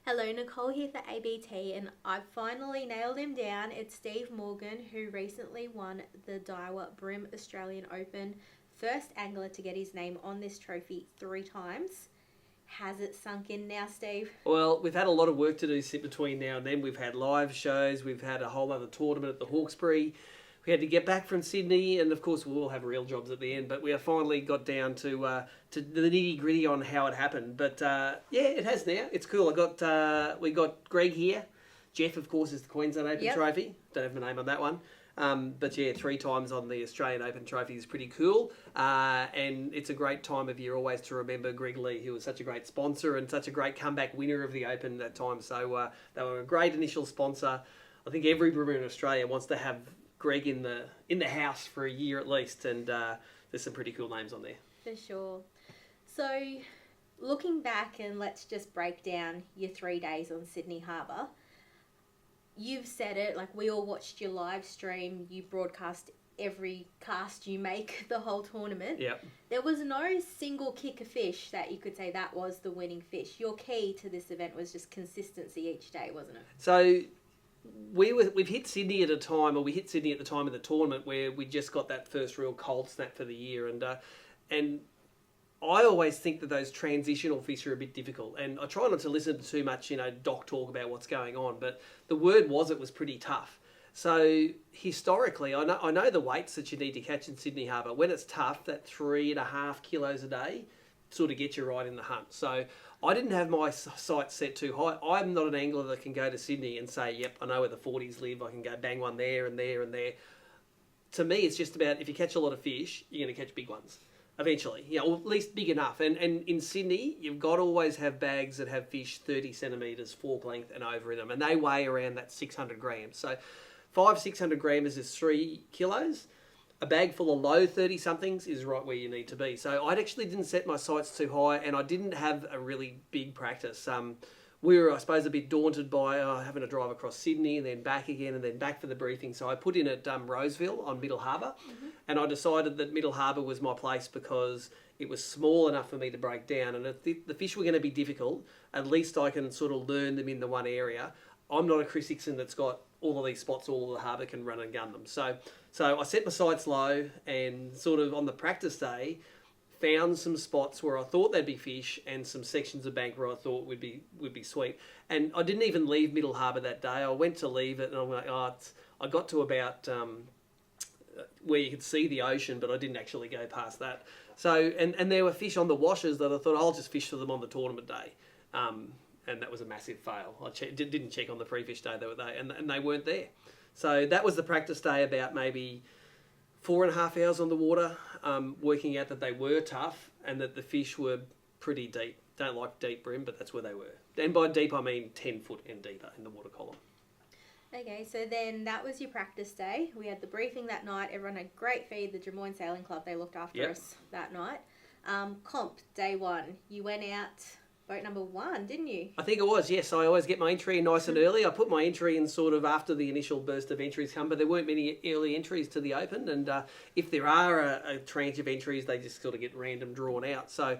Hello, Nicole here for ABT, and I've finally nailed him down. It's Steve Morgan, who recently won the Daiwa BREAM Australian Open. First angler to get his name on this trophy 3 times. Has it sunk in now, Steve? Well, we've had a lot of work to do between now and then. We've had live shows, we've had a whole other tournament at the Hawkesbury. We had to get back from Sydney, and of course we'll all have real jobs at the end, but we have finally got down to the nitty-gritty on how it happened. But yeah, it has now. It's cool. We got Greg here. Jeff, of course, is the Queensland Open trophy. Don't have my name on that one. But yeah, 3 times on the Australian Open trophy is pretty cool. And it's a great time of year always to remember Greg Lee, who was such a great sponsor and such a great comeback winner of the Open that time. So they were a great initial sponsor. I think every brewer in Australia wants to have Greg in the house for a year at least, and there's some pretty cool names on there. For sure. So, looking back, and let's just break down your 3 days on Sydney Harbour. You've said it, like we all watched your live stream. You broadcast every cast you make the whole tournament. Yep. There was no single kick of fish that you could say that was the winning fish. Your key to this event was just consistency each day, wasn't it? So we've hit Sydney at a time, or we hit Sydney at the time of the tournament where we just got that first real cold snap for the year, and I always think that those transitional fish are a bit difficult, and I try not to listen to too much, doc talk about what's going on, but the word was it was pretty tough. So historically, I know the weights that you need to catch in Sydney Harbour. When it's tough, that 3.5 kilos a day sort of gets you right in the hunt. So I didn't have my sights set too high. I'm not an angler that can go to Sydney and say, yep, I know where the 40s live. I can go bang one there and there and there. To me, it's just about if you catch a lot of fish, you're going to catch big ones eventually, or at least big enough. And in Sydney, you've got to always have bags that have fish 30 centimetres, fork length and over in them. And they weigh around that 600 grams. So 600 grams is 3 kilos. A bag full of low 30-somethings is right where you need to be. So I actually didn't set my sights too high, and I didn't have a really big practice. We were, I suppose, a bit daunted by having to drive across Sydney and then back again and then back for the briefing. So I put in at Roseville on Middle Harbour, and I decided that Middle Harbour was my place because it was small enough for me to break down. And if the fish were going to be difficult, at least I can sort of learn them in the one area. I'm not a Chris Hickson that's got all of these spots all of the harbour can run and gun them. So I set my sights low, and sort of on the practice day found some spots where I thought there'd be fish and some sections of bank where I thought would be sweet. And I didn't even leave Middle Harbour that day. I went to leave it, and I'm like, I got to about where you could see the ocean, but I didn't actually go past that. So and there were fish on the washes that I thought I'll just fish for them on the tournament day. And that was a massive fail. I didn't check on the pre-fish day they were there, and they weren't there. So that was the practice day, about maybe 4.5 hours on the water, working out that they were tough and that the fish were pretty deep. Don't like deep bream, but that's where they were. And by deep, I mean 10 foot and deeper in the water column. Okay, so then that was your practice day. We had the briefing that night. Everyone had great feed. The Drummoyne Sailing Club, they looked after us that night. Comp, day 1. You went out boat number 1, didn't you? I think it was, yes. I always get my entry in nice and early. I put my entry in sort of after the initial burst of entries come, but there weren't many early entries to the Open. And if there are a tranche of entries, they just sort of get random drawn out. So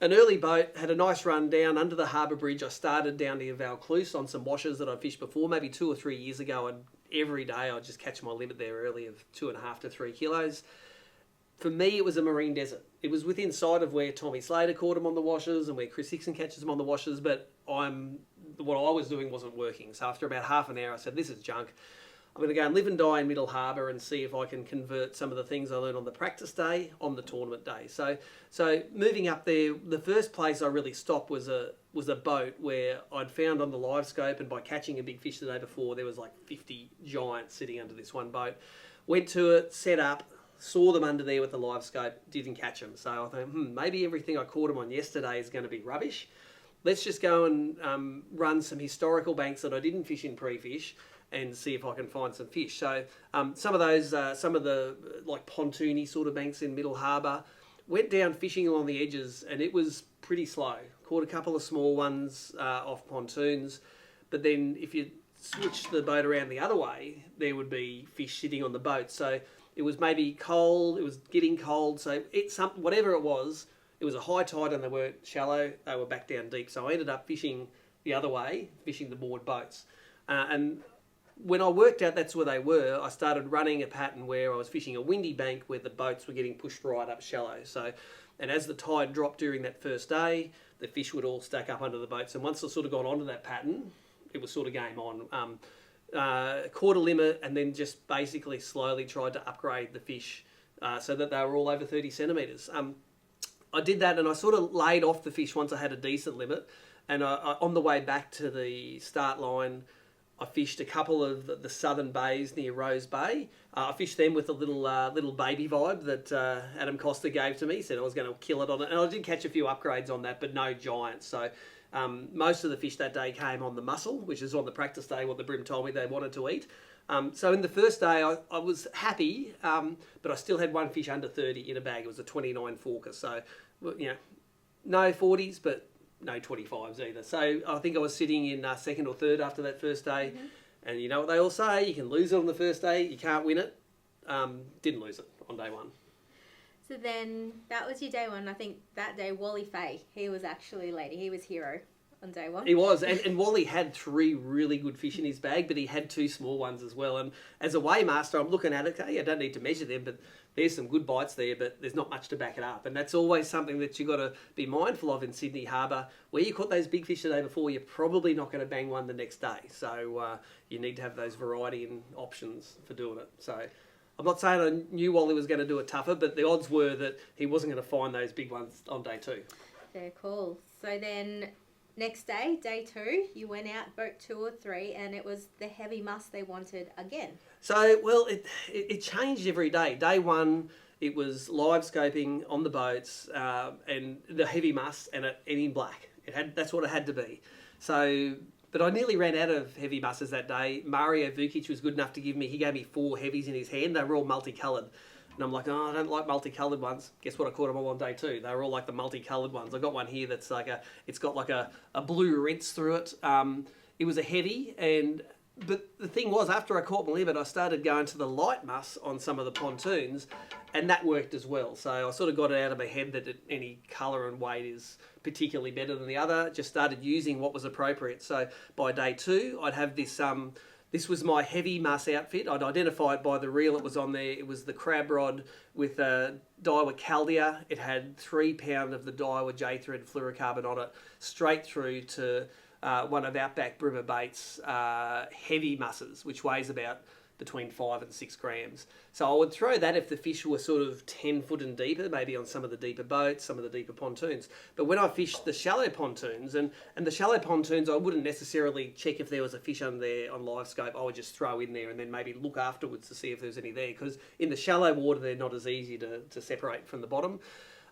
an early boat, had a nice run down under the harbour bridge. I started down near Vaucluse on some washes that I fished before, maybe 2 or 3 years ago. And every day I'd just catch my limit there early of 2.5 to 3 kilos. For me, it was a marine desert. It was within sight of where Tommy Slater caught him on the washes and where Chris Hickson catches him on the washes, but what I was doing wasn't working. So after about half an hour, I said, this is junk. I'm going to go and live and die in Middle Harbour and see if I can convert some of the things I learned on the practice day on the tournament day. So moving up there, the first place I really stopped was a boat where I'd found on the live scope, and by catching a big fish the day before, there was like 50 giants sitting under this one boat. Went to it, set up, saw them under there with the live scope, didn't catch them. So I thought, maybe everything I caught them on yesterday is going to be rubbish. Let's just go and run some historical banks that I didn't fish in pre-fish and see if I can find some fish. So some of the like pontoony sort of banks in Middle Harbour, went down fishing along the edges, and it was pretty slow. Caught a couple of small ones off pontoons, but then if you switch the boat around the other way, there would be fish sitting on the boat. So it was maybe cold, it was getting cold, so whatever it was a high tide and they weren't shallow, they were back down deep. So I ended up fishing the other way, fishing the moored boats. And when I worked out that's where they were, I started running a pattern where I was fishing a windy bank where the boats were getting pushed right up shallow. So, and as the tide dropped during that first day, the fish would all stack up under the boats. And once I sort of got onto that pattern, it was sort of game on. Caught a limit and then just basically slowly tried to upgrade the fish so that they were all over 30 centimetres. I did that and I sort of laid off the fish once I had a decent limit. And on the way back to the start line, I fished a couple of the southern bays near Rose Bay. I fished them with a little baby vibe that Adam Costa gave to me. He said I was going to kill it on it. And I did catch a few upgrades on that, but no giants. So most of the fish that day came on the mussel, which is on the practice day what the bream told me they wanted to eat. So in the first day, I was happy, but I still had one fish under 30 in a bag. It was a 29 forker. So, you know, no 40s, but no 25s either. So I think I was sitting in second or third after that first day. Mm-hmm. And you know what they all say, you can lose it on the first day, you can't win it. Didn't lose it on day one. So then that was your day one. I think that day Wally Fay, he was actually lady. He was hero on day one. He was. And Wally had 3 really good fish in his bag, but he had 2 small ones as well. And as a weighmaster, I'm looking at it, okay, I don't need to measure them, but there's some good bites there, but there's not much to back it up. And that's always something that you've got to be mindful of in Sydney Harbour. Where you caught those big fish the day before, you're probably not going to bang one the next day. So you need to have those variety and options for doing it. So I'm not saying I knew Wally was going to do it tougher, but the odds were that he wasn't going to find those big ones on day 2. Very cool. So then next day, day 2, you went out, boat 2 or 3, and it was the heavy muss they wanted again. So, well, it changed every day. Day 1, it was live scoping on the boats and the heavy muss and in black. That's what it had to be. So, but I nearly ran out of heavy musses that day. Mario Vukic was good enough to he gave me 4 heavies in his hand. They were all multicoloured. And I'm like, oh, I don't like multicoloured ones. Guess what? I caught them all on day 2. They were all like the multicoloured ones. I got one here that's like it's got like a blue rinse through it. It was a heavy, but the thing was, after I caught my limit, I started going to the light muss on some of the pontoons, and that worked as well. So I sort of got it out of my head that any colour and weight is particularly better than the other. Just started using what was appropriate. So by day 2, I'd have this. This was my heavy muss outfit. I'd identify it by the reel that was on there. It was the crab rod with a Daiwa Caldia. It had 3 pound of the Daiwa J-thread fluorocarbon on it, straight through to one of Outback Brimmer Baits heavy musses, which weighs about between 5 and 6 grams. So I would throw that if the fish were sort of 10 foot and deeper, maybe on some of the deeper boats, some of the deeper pontoons. But when I fished the shallow pontoons, and the shallow pontoons, I wouldn't necessarily check if there was a fish under there on live scope. I would just throw in there and then maybe look afterwards to see if there's any there, because in the shallow water, they're not as easy to separate from the bottom.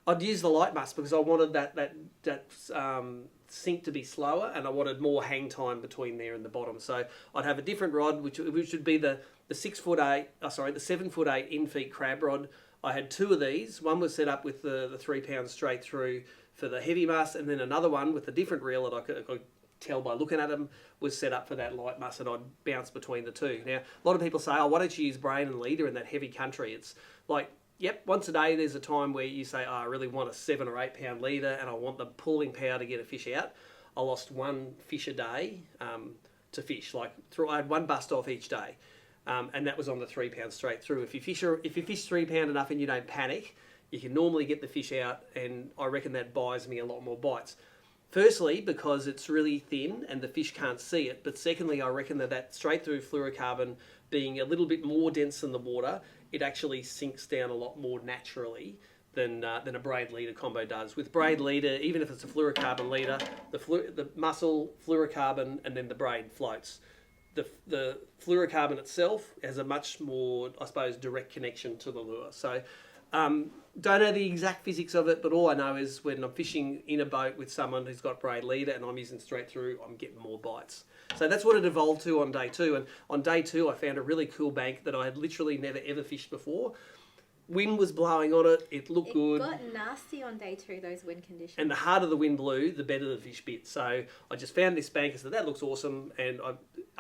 I'd use the light muss because I wanted that sink to be slower, and I wanted more hang time between there and the bottom. So I'd have a different rod, which would be the 7 foot 8 in-feet crab rod. I had 2 of these. One was set up with the 3 pounds straight through for the heavy muss, and then another one with a different reel that I could tell by looking at them was set up for that light muss, and I'd bounce between the 2. Now, a lot of people say, oh, why don't you use brain and leader in that heavy country? It's like, yep, once a day there's a time where you say, oh, I really want a 7 or 8 pound leader and I want the pulling power to get a fish out. I lost 1 fish a day to fish. I had 1 bust off each day. And that was on the 3 pound straight through. If you fish 3 pound enough and you don't panic, you can normally get the fish out, and I reckon that buys me a lot more bites. Firstly, because it's really thin and the fish can't see it. But secondly, I reckon that straight through fluorocarbon being a little bit more dense than the water, it actually sinks down a lot more naturally than a braid leader combo does. With braid leader, even if it's a fluorocarbon leader, the muscle, fluorocarbon, and then the braid floats. The fluorocarbon itself has a much more, I suppose, direct connection to the lure. So don't know the exact physics of it, but all I know is when I'm fishing in a boat with someone who's got braid leader and I'm using straight through, I'm getting more bites. So that's what it evolved to on day 2. And on day 2, I found a really cool bank that I had literally never ever fished before. Wind was blowing on it. It looked good. It got nasty on day 2, those wind conditions. And the harder the wind blew, the better the fish bit. So I just found this bank and said, that looks awesome. And I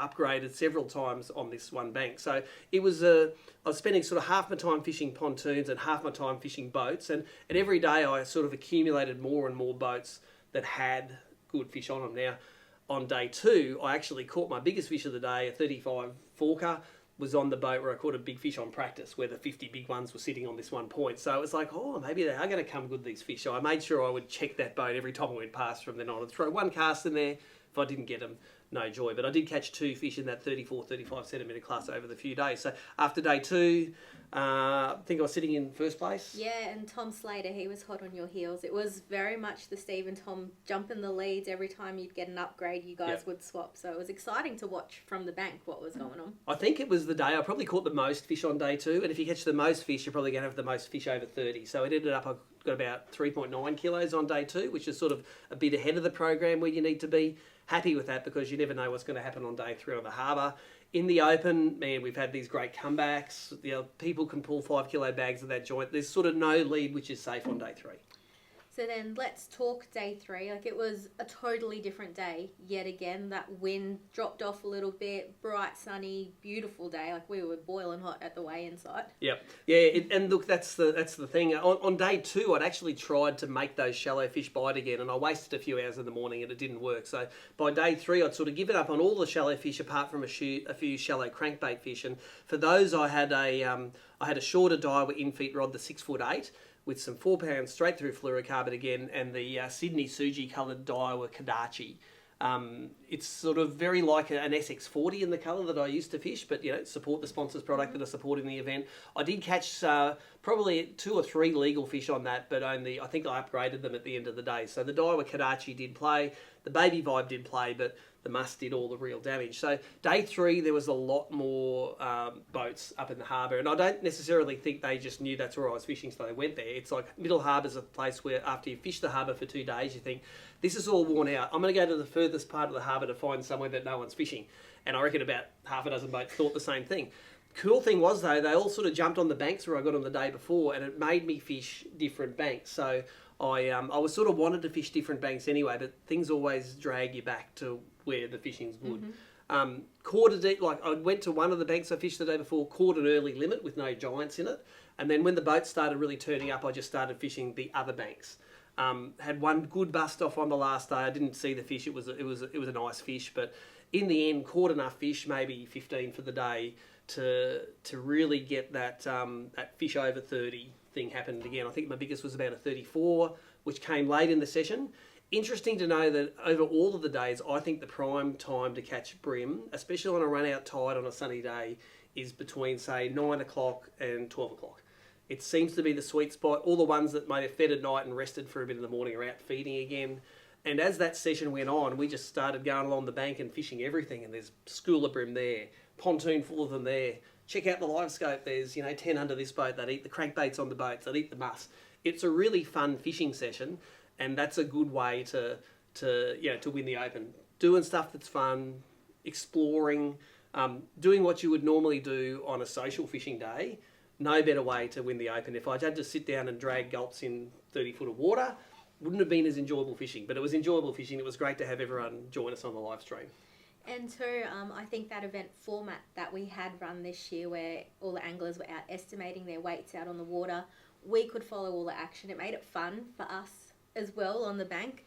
upgraded several times on this one bank. So it was I was spending sort of half my time fishing pontoons and half my time fishing boats. And every day I sort of accumulated more and more boats that had good fish on them. Now, on day 2, I actually caught my biggest fish of the day, a 35 forker, was on the boat where I caught a big fish on practice, where the 50 big ones were sitting on this one point. So it was like, oh, maybe they are going to come good, these fish. So I made sure I would check that boat every time I went past from then on and throw one cast in there. If I didn't get them, no joy. But I did catch 2 fish in that 34, 35 centimetre class over the few days. So after day 2, I think I was sitting in first place. Yeah, and Tom Slater, he was hot on your heels. It was very much the Steve and Tom jumping the leads. Every time you'd get an upgrade, you guys would swap. So it was exciting to watch from the bank what was going on. I think it was the day I probably caught the most fish on day 2. And if you catch the most fish, you're probably going to have the most fish over 30. So it ended up, I got about 3.9 kilos on day 2, which is sort of a bit ahead of the program where you need to be. Happy with that, because you never know what's going to happen on day 3 on the harbour. In the Open, man, we've had these great comebacks. You know, people can pull 5 kilo bags of that joint. There's sort of no lead which is safe on day 3. So then let's talk day 3. Like, it was a totally different day yet again. That wind dropped off a little bit, bright, sunny, beautiful day. Like, we were boiling hot at the weigh-in site. Yep. Yeah, and look, that's the thing. On day 2, I'd actually tried to make those shallow fish bite again, and I wasted a few hours in the morning and it didn't work. So by day 3, I'd sort of given up on all the shallow fish apart from a few shallow crankbait fish. And for those, I had a shorter Daiwa in-feet rod, the 6'8", with some 4 pounds straight through fluorocarbon again, and the Sydney Suji coloured Daiwa Kadachi. It's sort of very like an SX40 in the colour that I used to fish, but, you know, support the sponsor's product that are supporting the event. I did catch probably 2 or 3 legal fish on that, but only, I think I upgraded them at the end of the day. So the Daiwa Kadachi did play, the Baby Vibe did play, but the Must did all the real damage. So day 3, there was a lot more boats up in the harbour, and I don't necessarily think they just knew that's where I was fishing, so they went there. It's like Middle Harbour's a place where after you fish the harbour for 2 days, you think, this is all worn out. I'm going to go to the furthest part of the harbour to find somewhere that no one's fishing. And I reckon about half a dozen boats thought the same thing. Cool thing was, though, they all sort of jumped on the banks where I got on the day before, and it made me fish different banks. So I was sort of wanted to fish different banks anyway, but things always drag you back to where the fishing's good. Caught a deep, like I went to one of the banks I fished the day before, caught an early limit with no giants in it, and then when the boats started really turning up, I just started fishing the other banks. Had one good bust off on the last day. I didn't see the fish. It was a nice fish, but in the end, caught enough fish, maybe 15 for the day, to really get that fish over 30 thing happened again. I think my biggest was about a 34, which came late in the session. Interesting to know that over all of the days, I think the prime time to catch bream, especially on a run-out tide on a sunny day, is between, say, 9 o'clock and 12 o'clock. It seems to be the sweet spot. All the ones that may have fed at night and rested for a bit in the morning are out feeding again. And as that session went on, we just started going along the bank and fishing everything. And there's school of bream there, pontoon full of them there. Check out the live scope. There's, 10 under this boat. They'd eat the crankbaits on the boats. They'd eat the muss. It's a really fun fishing session. And that's a good way to win the Open. Doing stuff that's fun, exploring, doing what you would normally do on a social fishing day. No better way to win the Open. If I had to sit down and drag gulps in 30 foot of water, wouldn't have been as enjoyable fishing. But it was enjoyable fishing. It was great to have everyone join us on the live stream. And too, I think that event format that we had run this year, where all the anglers were out estimating their weights out on the water, we could follow all the action. It made it fun for us as well on the bank.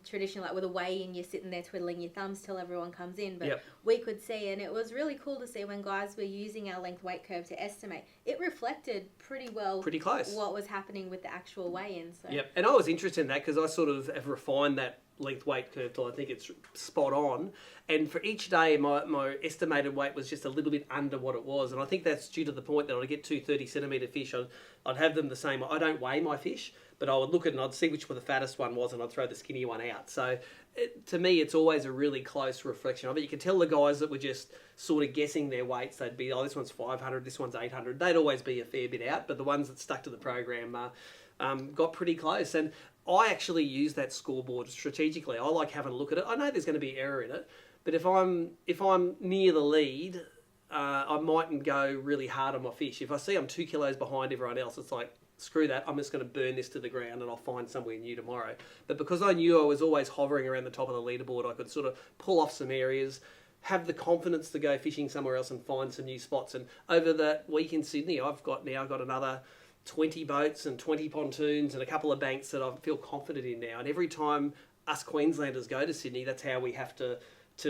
Traditionally, like with a weigh-in, you're sitting there twiddling your thumbs till everyone comes in, but we could see, and it was really cool to see when guys were using our length weight curve to estimate. It reflected pretty close what was happening with the actual weigh-in. So. Yep, and I was interested in that because I sort of have refined that length weight curve till I think it's spot on, and for each day my estimated weight was just a little bit under what it was, and I think that's due to the point that I'd get 2 30 centimetre fish, I'd have them the same. I don't weigh my fish, but I would look at it and I'd see which one the fattest one was, and I'd throw the skinny one out. So to me, it's always a really close reflection of it. You can tell the guys that were just sort of guessing their weights, they'd be, this one's 500, this one's 800. They'd always be a fair bit out, but the ones that stuck to the program got pretty close. And I actually use that scoreboard strategically. I like having a look at it. I know there's going to be error in it, but if I'm near the lead, I mightn't go really hard on my fish. If I see I'm 2 kilos behind everyone else, it's like, screw that, I'm just going to burn this to the ground and I'll find somewhere new tomorrow. But because I knew I was always hovering around the top of the leaderboard, I could sort of pull off some areas, have the confidence to go fishing somewhere else and find some new spots. And over that week in Sydney, I've got another 20 boats and 20 pontoons and a couple of banks that I feel confident in now. And every time us Queenslanders go to Sydney, that's how we have to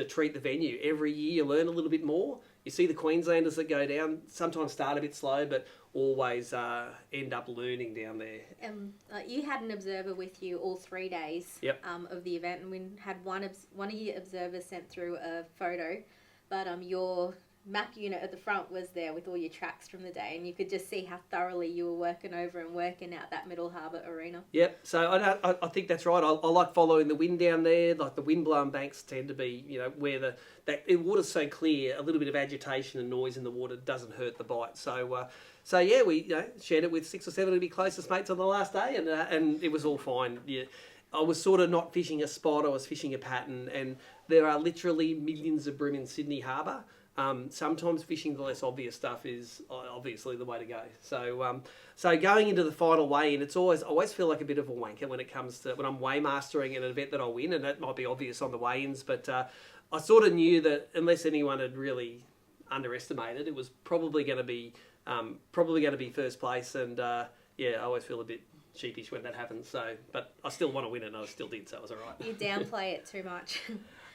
treat the venue. Every year you learn a little bit more. You see the Queenslanders that go down, sometimes start a bit slow, but always end up learning down there. You had an observer with you all 3 days of the event, and we had one of your observers sent through a photo, but your map unit at the front was there with all your tracks from the day, and you could just see how thoroughly you were working over and working out that Middle Harbour arena. Yep, so I think that's right. I like following the wind down there. Like the wind-blown banks tend to be, where the water's so clear, a little bit of agitation and noise in the water doesn't hurt the bite. So yeah, we shared it with 6 or 7 of my closest mates on the last day, and it was all fine. Yeah. I was sort of not fishing a spot, I was fishing a pattern, and there are literally millions of bream in Sydney Harbour. Sometimes fishing the less obvious stuff is obviously the way to go. So going into the final weigh-in, I always feel like a bit of a wanker when it comes to when I'm weighmastering at an event that I win, and that might be obvious on the weigh-ins, but I sort of knew that unless anyone had really underestimated, it was probably going to be first place, and I always feel a bit sheepish when that happens. But I still want to win it, and I still did, so it was all right. You downplay it too much.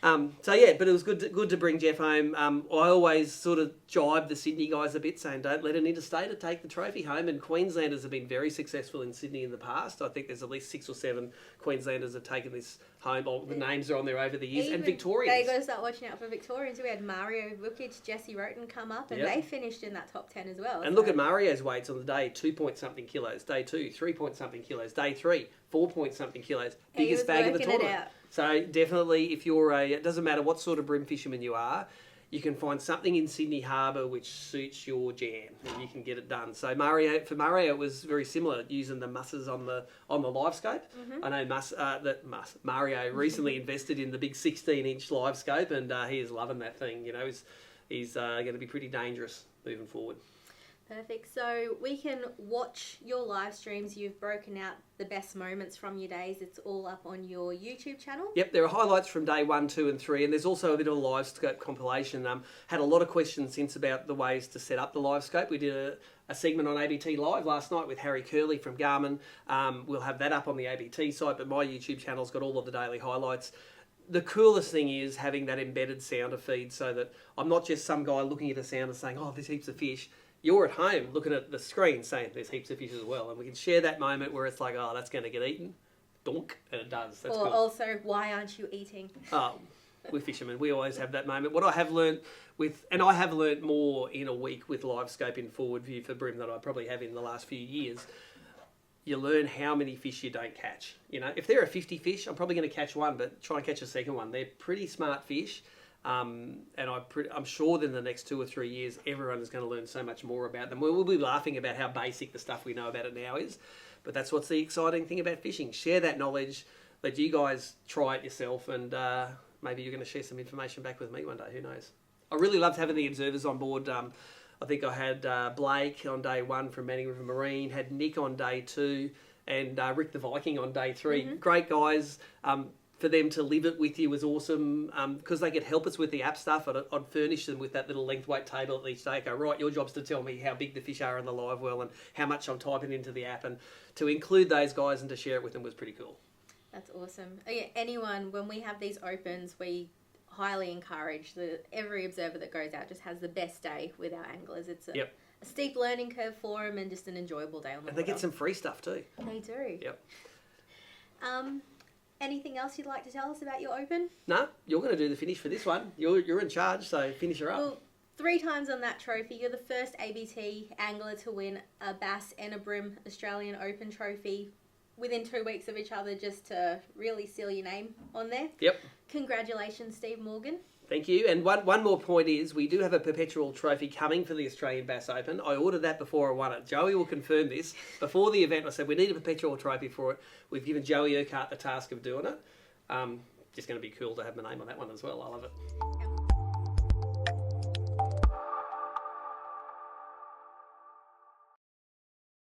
But it was good to bring Jeff home. I always sort of jibe the Sydney guys a bit, saying don't let an interstater take the trophy home. And Queenslanders have been very successful in Sydney in the past. I think there's at least 6 or 7 Queenslanders have taken this home. The names are on there over the years. And Victorians. They got to start watching out for Victorians. We had Mario Vukic, Jesse Roten come up, and they finished in that top 10 as well. And look at Mario's weights on the day: 2-point-something kilos. Day 2, 3-point-something kilos. Day 3, 4-point-something kilos. Biggest bag of the tournament. So definitely, if you're it doesn't matter what sort of bream fisherman you are, you can find something in Sydney Harbour which suits your jam, and you can get it done. So for Mario, it was very similar, using the musses on the live scope. Mm-hmm. I know Mario recently invested in the big 16-inch live scope, and he is loving that thing. He's going to be pretty dangerous moving forward. Perfect. So we can watch your live streams. You've broken out the best moments from your days. It's all up on your YouTube channel. Yep, there are highlights from day 1, 2 and 3, and there's also a bit of a live scope compilation. Had a lot of questions since about the ways to set up the live scope. We did a segment on ABT Live last night with Harry Curley from Garmin. We'll have that up on the ABT site, but my YouTube channel's got all of the daily highlights. The coolest thing is having that embedded sounder feed, so that I'm not just some guy looking at a sounder saying, oh, there's heaps of fish. You're at home looking at the screen saying there's heaps of fish as well. And we can share that moment where it's like, oh, that's going to get eaten. Donk. And it does. That's cool. Also, why aren't you eating? Oh, we're fishermen. We always have that moment. What I have learnt I have learnt more in a week with live scope in forward view for bream than I probably have in the last few years. You learn how many fish you don't catch. If there are 50 fish, I'm probably going to catch one, but try and catch a second one. They're pretty smart fish. And I'm sure that in the next 2 or 3 years, everyone is going to learn so much more about them. We'll be laughing about how basic the stuff we know about it now is, but that's what's the exciting thing about fishing. Share that knowledge, let you guys try it yourself, and maybe you're going to share some information back with me one day, who knows. I really loved having the observers on board. I think I had Blake on day 1 from Manning River Marine, had Nick on day 2, and Rick the Viking on day 3. Mm-hmm. Great guys. For them to live it with you was awesome, because they could help us with the app stuff. I'd furnish them with that little length weight table at each day. Go, right, your job's to tell me how big the fish are in the live well and how much I'm typing into the app. And to include those guys and to share it with them was pretty cool. That's awesome. Anyone, when we have these opens, we highly encourage that every observer that goes out just has the best day with our anglers. It's a steep learning curve for them and just an enjoyable day on the water. And they get some free stuff too. They do. Yep. Anything else you'd like to tell us about your open? No, you're going to do the finish for this one. You're in charge, so finish her up. Well, 3 times on that trophy. You're the first ABT angler to win a Bass and a Bream Australian Open trophy within 2 weeks of each other, just to really seal your name on there. Yep. Congratulations, Steve Morgan. Thank you. And one more point is we do have a perpetual trophy coming for the Australian Bass Open. I ordered that before I won it. Joey will confirm this. Before the event, I said we need a perpetual trophy for it. We've given Joey Urquhart the task of doing it. Just going to be cool to have my name on that one as well. I love it.